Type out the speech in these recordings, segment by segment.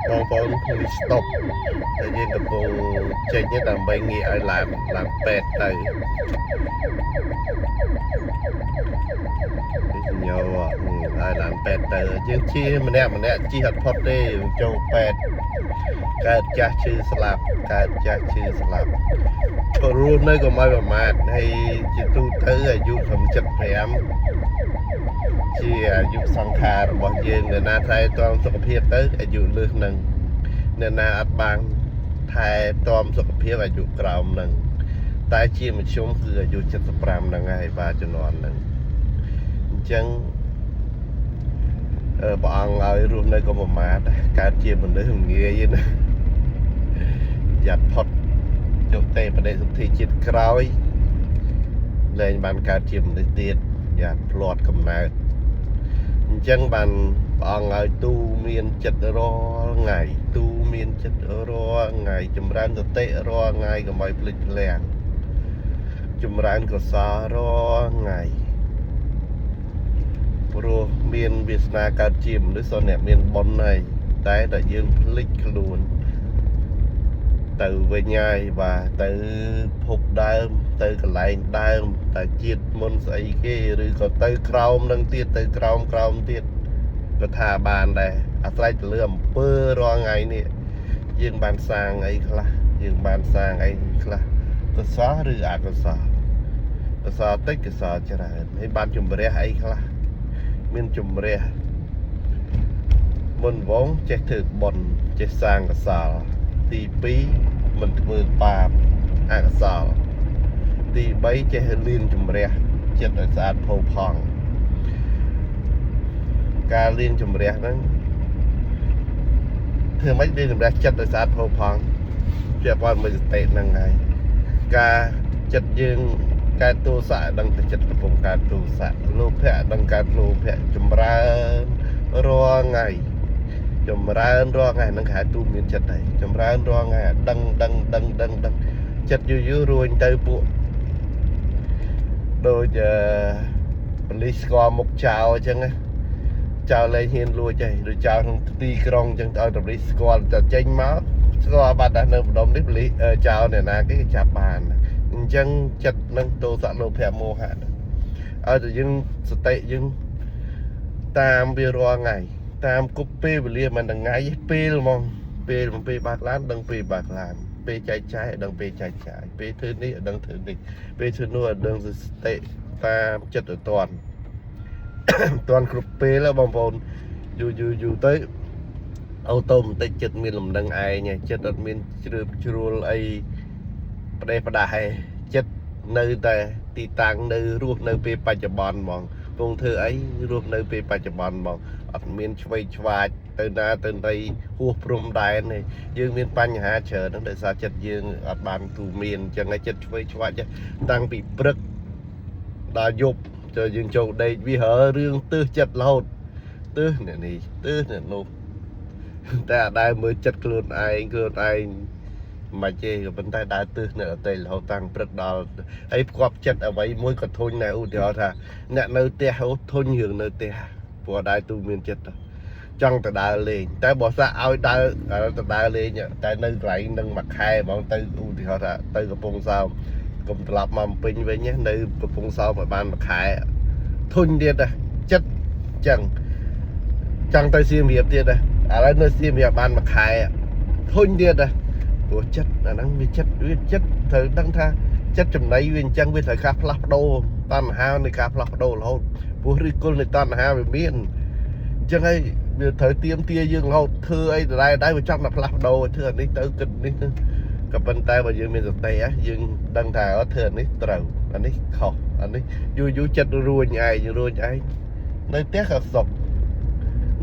បងប្អូនគឺ stop តែយើងកំពុងចេញនេះដើម្បីងាកឲ្យឡើងពេទ្យទៅញោឲ្យឡើងពេទ្យទៅយើងជិះម្នាក់ជិះអត់ផុតទេចូលពេទ្យកើតចាស់ឈឺស្លាប់កើតចាស់ឈឺស្លាប់ក៏រស់នៅក៏មិនប្រមាថហើយជាទូទៅអាយុ75ជាអាយុសង្ខាររបស់យើងនៅណាថែទាំសុខភាពទៅអាយុលើសនឹងនៅណាអត់បានថែទាំសុខភាពអាយុក្រោមនឹងតែជាមធ្យមគឺអាយុ75ហ្នឹងហើយបាទជំនាន់ហ្នឹងអញ្ចឹងព្រះអង្គឲ្យរស់នៅក៏ប្រមាថកើតជាមនុស្សងាយណាយ៉ាត់ផុតជោគទេបដិសុទ្ធិជាតិក្រោយលែងបានកើតជាមនុស្សទៀតយ៉ាត់ផ្លាត់កំណើតអញ្ចឹងបានព្រះអង្គឲ្យទូមានចិត្តរាល់ថ្ងៃទូមានចិត្តរាល់ថ្ងៃចម្រើនសតិរាល់ថ្ងៃកុំឲ្យភ្លេចភ្លាំងចម្រើនកុសលរាល់ថ្ងៃព្រោះមានវាសនាកើតជាមនុស្សអ្នកមានបុណ្យហើយតែតែយើងភ្លេចខ្លួនទៅវិញហើយបាទទៅភពដើមទៅកន្លែងដើមតែជាតិមុនស្អីគេឬក៏ទៅក្រោមនឹងទៀតទៅក្រោមទៀតក៏ថាបានដែរអាស្រ័យទៅលើអំពើរាល់ថ្ងៃនេះយើងបានសាងអីខ្លះយើងបានសាងអីខ្លះកុសលឬអកុសលកុសលតិចកុសលច្រើនហើយបានជំរះអីខ្លះមានជំរះមុនវងចេះធ្វើបុណ្យចេះសាងកុសលទី2មិនធ្វើបាបអកុសលទី3ចេះលៀនជំរះចិត្តឲ្យស្អាតផូរផង់ការលៀនជំរះហ្នឹងធ្វើម៉េចលៀនជំរះចិត្តឲ្យស្អាតផូរផង់ជាព័ន្ធមួយសតិហ្នឹងហើយការចិត្តយើងកើតទោសៈដឹងតែចិត្តកំពុងកើតទោសៈលោភៈដឹងកើតលោភៈចម្រើនរាល់ថ្ងៃចម្រើនរាល់ថ្ងៃនឹងគេហៅទូមានចិត្តហើយចម្រើនរាល់ថ្ងៃដឹងចិត្តយូររួញទៅពួកដូចប៉ូលីសស្គាល់មុខចៅអញ្ចឹងណាចៅលែងហ៊ានលួចទេដូចចៅក្នុងទីក្រុងអញ្ចឹងឲ្យប៉ូលីសស្គាល់តែចេញមកស្គាល់បាត់តែនៅម្ដុំនេះប៉ូលីសចៅអ្នកណាគេចាប់បានអញ្ចឹងចិត្តនឹងទោសៈលោភៈមោហៈឲ្យតែយើងសតិយើងតាមវារាល់ថ្ងៃតាមគប់ពេលវេលាមិនថ្ងៃពេលហ្មងពេលបាក់ឡានដឹងពេលបាក់ឡានពេលចែកចាយដឹងពេលចែកចាយពេលធ្វើនេះដឹងធ្វើនេះពេលធ្វើនោះដឹងសតិតាមចិត្តឲ្យតាន់គ្រប់ពេលបងប្អូនយូរទៅអូតូម៉ាទិកចិត្តមានលំនឹងឯងចិត្តអត់មានជ្រើបជ្រួលអីផ្ដេសផ្ដាស់ឯងចិត្តនៅតែទីតាំងនៅរស់នៅពេលបច្ចុប្បន្នហ្មងពងធ្វើអីរស់នៅពេលបច្ចុប្បន្នហ្មងអត់មានឆ្វេងឆ្វាចទៅណាទៅណីហួសព្រំដែនទេយើងមានបញ្ហាច្រើនហ្នឹងដោយសារចិត្តយើងអត់បានទូមានអញ្ចឹងហើយចិត្តឆ្វេងឆ្វាចតាំងពីព្រឹកដល់យប់ចូលយើងចូលដេកវាហើរឿងទើសចិត្តរហូតទើសអ្នកនេះទើសអ្នកនោះតែអត់ដែលមើលចិត្តខ្លួនឯងមិនទេក៏ប៉ុន្តែដើរទើសអ្នកអតីតរហូតតាំងព្រឹកដល់ហើយផ្គប់ចិត្តអ្វីមួយក៏ធុញដែរឧទាហរណ៍ថាអ្នកនៅផ្ទះធុញរឿងនៅផ្ទះព្រោះដែរទូមានចិត្តចង់ទៅដើរលេងតែបើសាក់ឲ្យដើរលេងតែនៅកន្លែងនឹងមួយខែហ្មងទៅឧទាហរណ៍ថាទៅកំពង់សោមកុំត្រឡប់មកពេញវិញនៅកំពង់សោមឲ្យបានមួយខែធុញទៀតចិត្តចឹងចង់ទៅសៀមរាបទៀតឥឡូវនៅសៀមរាបបានមួយខែធុញទៀតព្រោះចិត្តអាហ្នឹងវាចិត្តត្រូវដឹងថាចិត្តចំណៃវាអញ្ចឹងវាត្រូវការផ្លាស់ប្ដូរតណ្ហានៃការផ្លាស់ប្ដូររហូតព្រោះឫសគល់នៃតណ្ហាវាមានអញ្ចឹងហើយវាត្រូវទៀមទាយើងរហូតធ្វើអីដែរវាចង់តែផ្លាស់ប្ដូរធ្វើអានេះទៅគិតនេះក៏ប៉ុន្តែបើយើងមានសតិយើងដឹងថាធ្វើអានេះត្រូវអានេះខុសអានេះយូរចិត្តរួញឯងនៅផ្ទះក៏សុខ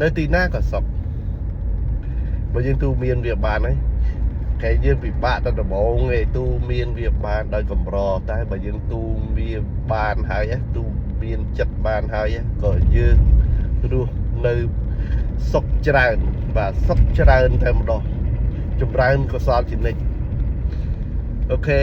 នៅទីណាក៏សុខបើយើងទូមានវាបានហើយតែយើងពិបាកដល់ដំបូងឯងទូមានវាបានដោយកម្រតែបើយើងទូវាបានហើយទូមានចិត្តបានហើយក៏យើងរស់នៅសុខច្រើនបាទសុខច្រើនតែម្ដងចម្រើនកុសលជានិច្ចអូខេ